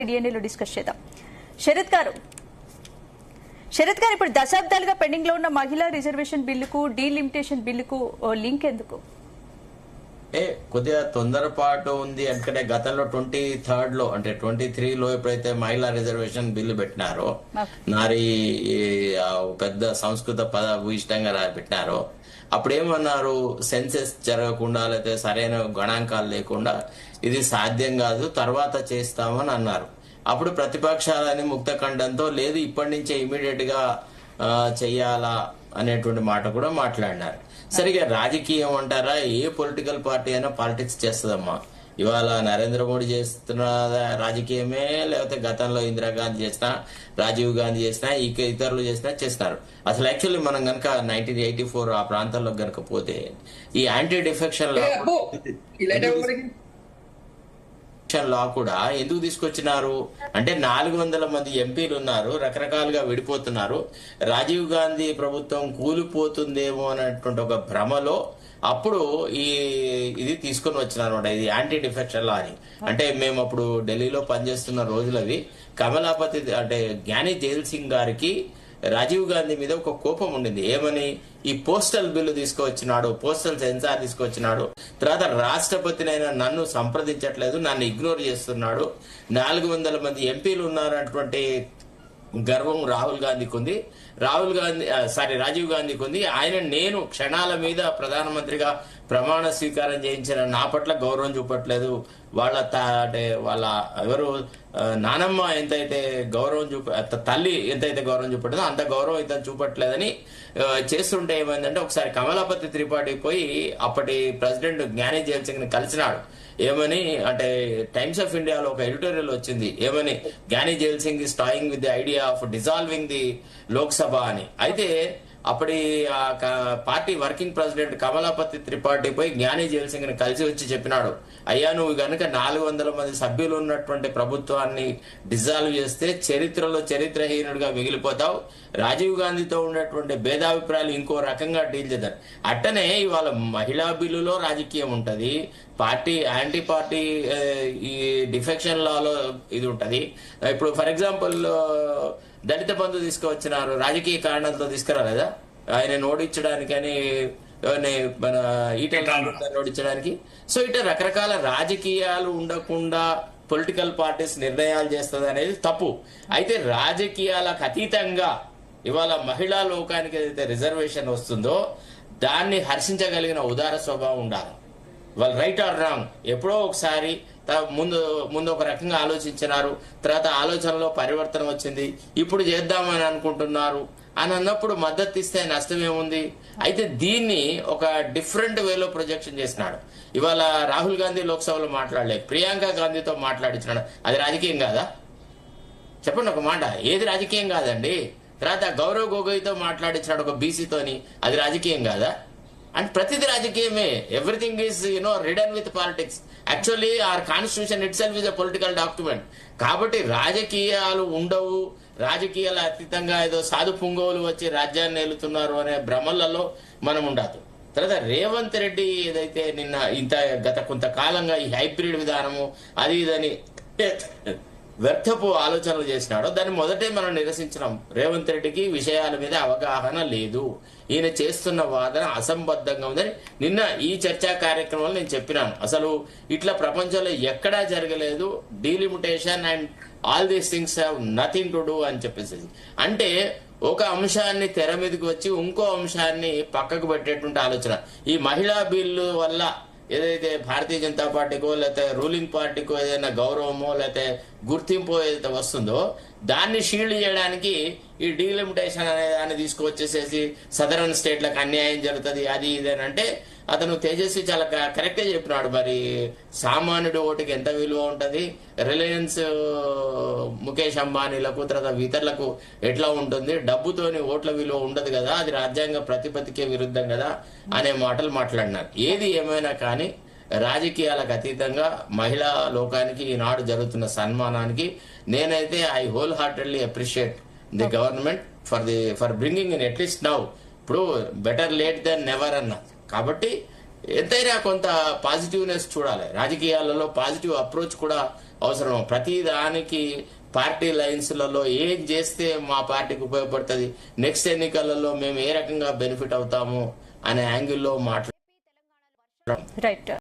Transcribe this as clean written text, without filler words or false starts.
డిఎన్ఏలో discuss చేద్దాం. శరత్ గారు ఇప్పుడు దశాబ్దాలుగా పెండింగ్ లో ఉన్న మహిళా రిజర్వేషన్ బిల్లుకు డీలిమిటేషన్ బిల్లుకు లింక్ ఎందుకు? కొద్దిగా తొందరపాటు ఉంది ఎందుకంటే గతంలో 23 లో అంటే 23లో ఎప్పుడైతే మహిళా రిజర్వేషన్ బిల్లు పెట్టినారో నారీ పెద్ద సంస్కృత పద భూయిష్టంగా పెట్టినారో అప్పుడు ఏమన్నారు, సెన్సెస్ జరగకుండా లేకపోతే సరైన గణాంకాలు లేకుండా ఇది సాధ్యం కాదు, తర్వాత చేస్తామని అన్నారు. అప్పుడు ప్రతిపక్షాలని ముక్త ఖండంతో లేదు ఇప్పటి నుంచే ఇమీడియట్ గా చెయ్యాలా అనేటువంటి మాట కూడా మాట్లాడినారు. సరిగా రాజకీయం అంటారా, ఏ పొలిటికల్ పార్టీ అయినా పాలిటిక్స్ చేస్తుందమ్మా. ఇవాళ నరేంద్ర మోడీ చేస్తున్న రాజకీయమే, లేకపోతే గతంలో ఇందిరాగాంధీ చేసినా, రాజీవ్ గాంధీ చేసినా, ఇతరులు చేసినా చేస్తున్నారు. అసలు యాక్చువల్లీ మనం గనక 1984 ఆ ప్రాంతాల్లో గనక పోతే ఈ యాంటీ డిఫెక్షన్ లా కూడా ఎందుకు తీసుకొచ్చినారు అంటే 400 మంది ఎంపీలు ఉన్నారు, రకరకాలుగా విడిపోతున్నారు, రాజీవ్ గాంధీ ప్రభుత్వం కూలిపోతుందేమో అనేటువంటి ఒక భ్రమలో అప్పుడు ఇది తీసుకొని వచ్చినారు అనమాట. ఇది యాంటీ డిఫెక్షన్ లా అని. అంటే మేము అప్పుడు ఢిల్లీలో పనిచేస్తున్న రోజులవి. కమలాపతి అంటే జ్ఞాని జైల్ సింగ్ గారికి రాజీవ్ గాంధీ మీద ఒక కోపం ఉండింది. ఏమని, ఈ పోస్టల్ బిల్లు తీసుకువచ్చినాడు, పోస్టల్ సెన్సార్ తీసుకొచ్చినాడు, తర్వాత రాష్ట్రపతినైనా నన్ను సంప్రదించట్లేదు, నన్ను ఇగ్నోర్ చేస్తున్నాడు, 400 మంది ఎంపీలు ఉన్నారన్నటువంటి గర్వం రాహుల్ గాంధీకి ఉంది, రాజీవ్ గాంధీకి ఉంది. నేను క్షణాల మీద ప్రధానమంత్రిగా ప్రమాణ స్వీకారం చేయించిన నా పట్ల గౌరవం చూపట్లేదు, వాళ్ళ ఎవరు నానమ్మ ఎంతైతే గౌరవం తల్లి ఎంతైతే గౌరవం చూపట్లేదో అంత గౌరవం అయితే చూపట్లేదని చేస్తుంటే ఏమైందంటే ఒకసారి కమలాపతి త్రిపాఠి పోయి అప్పటి ప్రెసిడెంట్ జ్ఞాని జైల్ సింగ్ ని కలిసినాడు. ఏమని అంటే టైమ్స్ ఆఫ్ ఇండియాలో ఒక ఎడిటోరియల్ వచ్చింది, ఏమని, Giani Zail Singh is toying with the idea of dissolving the Lok Sabha అని. అయితే అప్పటి party working president Kamalapati Tripathi పోయి జ్ఞాని జైల్ సింగ్ ని కలిసి వచ్చి చెప్పినాడు, అయ్యా నువ్వు గనుక 400 మంది సభ్యులు ఉన్నటువంటి ప్రభుత్వాన్ని డిజాల్వ్ చేస్తే చరిత్రలో చరిత్రహీనుడిగా మిగిలిపోతావు, రాజీవ్ గాంధీతో ఉన్నటువంటి భేదాభిప్రాయాలు ఇంకో రకంగా డీల్ చేద్దాం. అట్టనే ఇవాళ మహిళా బిల్లులో రాజకీయం ఉంటది, యాంటీ పార్టీ ఈ డిఫెక్షన్ లాలో ఇది ఉంటది. ఇప్పుడు ఫర్ ఎగ్జాంపుల్ దళిత బంధు తీసుకువచ్చినారు, రాజకీయ కారణాలతో తీసుకురాలేదా? ఆయన ఓడించడానికని మన ఓడించడానికి. సో ఇట్లా రకరకాల రాజకీయాలు ఉండకుండా పొలిటికల్ పార్టీస్ నిర్ణయాలు చేస్తుంది అనేది తప్పు. అయితే రాజకీయాలకు అతీతంగా ఇవాళ మహిళా లోకానికి ఏదైతే రిజర్వేషన్ వస్తుందో దాన్ని హర్షించగలిగిన ఉదార స్వభావం ఉండాలి. వాళ్ళు రైట్ ఆర్ రాంగ్ ఎప్పుడో ఒకసారి ముందు ఒక రకంగా ఆలోచించినారు, తర్వాత ఆలోచనలో పరివర్తన వచ్చింది, ఇప్పుడు చేద్దామని అనుకుంటున్నారు అని అన్నప్పుడు మద్దతు ఇస్తే నష్టం ఏముంది? అయితే దీన్ని ఒక డిఫరెంట్ వేలో ప్రొజెక్షన్ చేసినాడు. ఇవాళ రాహుల్ గాంధీ లోక్సభలో మాట్లాడలే, ప్రియాంక గాంధీతో మాట్లాడించినాడు. అది రాజకీయం కాదా? చెప్పండి ఒక మాట, ఏది రాజకీయం కాదండి? తర్వాత గౌరవ్ గొగోయ్తో మాట్లాడించినాడు ఒక బీసీతోని, అది రాజకీయం కాదా? అండ్ ప్రతిది రాజకీయమే. Everything is ridden with politics. Actually our constitution itself is a political document. కాబట్టి రాజకీయాలు ఉండవు, రాజకీయాల అతీతంగా ఏదో సాధు పుంగవులు వచ్చి రాజ్యాన్ని ఏలుతున్నారు అనే భ్రమలలో మనం ఉండదు. తర్వాత రేవంత్ రెడ్డి ఏదైతే గత కొంతకాలంగా ఈ హైబ్రిడ్ విధానము అది ఇదని వ్యర్థపు ఆలోచనలు చేసినాడో దాన్ని మొదటే మనం నిరసించినాం. రేవంత్ రెడ్డికి విషయాల మీద అవగాహన లేదు, ఈయన చేస్తున్న వాదన అసంబద్ధంగా ఉందని నిన్న ఈ చర్చా కార్యక్రమంలో నేను చెప్పినాను. అసలు ఇట్లా ప్రపంచంలో ఎక్కడా జరగలేదు, delimitation and all these things have nothing to do అని చెప్పేసి. అంటే ఒక అంశాన్ని తెర మీదకి వచ్చి ఇంకో అంశాన్ని పక్కకు పెట్టేటువంటి ఆలోచన. ఈ మహిళా బిల్లు వల్ల ఏదైతే భారతీయ జనతా పార్టీకో లేకపోతే రూలింగ్ పార్టీకో ఏదైనా గౌరవమో లేకపోతే గుర్తింపు ఏదైతే వస్తుందో దాన్ని షీల్డ్ చేయడానికి ఈ డీలిమిటేషన్ అనే దాన్ని తీసుకువచ్చేసేసి సదరన్ స్టేట్లకు అన్యాయం జరుగుతుంది అది ఇదేనంటే అతను తేజస్వి చాలా కరెక్టే చెప్పినాడు. మరి సామాన్యుడి ఓటుకి ఎంత విలువ ఉంటుంది, రిలయన్స్ ముఖేష్ అంబానీలకు తర్వాత ఇతరులకు ఎట్లా ఉంటుంది, డబ్బుతోని ఓట్ల విలువ ఉండదు కదా, అది రాజ్యాంగ ప్రతిపత్తికే విరుద్ధం కదా అనే మాటలు మాట్లాడినారు. ఏది ఏమైనా కానీ రాజకీయాలకు అతీతంగా మహిళా లోకానికి ఈనాడు జరుగుతున్న సన్మానానికి నేనైతే I whole heartedly appreciate the government for bringing in at least now. ఇప్పుడు బెటర్ లేట్ దెన్ నెవర్ అన్న. కాబట్టి ఎంతైనా కొంత పాజిటివ్నెస్ చూడాలి. రాజకీయాలలో పాజిటివ్ అప్రోచ్ కూడా అవసరం. ప్రతి దానికి పార్టీ లైన్స్లలో ఏం చేస్తే మా పార్టీకి ఉపయోగపడుతుంది, నెక్స్ట్ ఎన్నికలలో మేము ఏ రకంగా బెనిఫిట్ అవుతాము అనే యాంగిల్లో మాట్లాడారు. రైట్.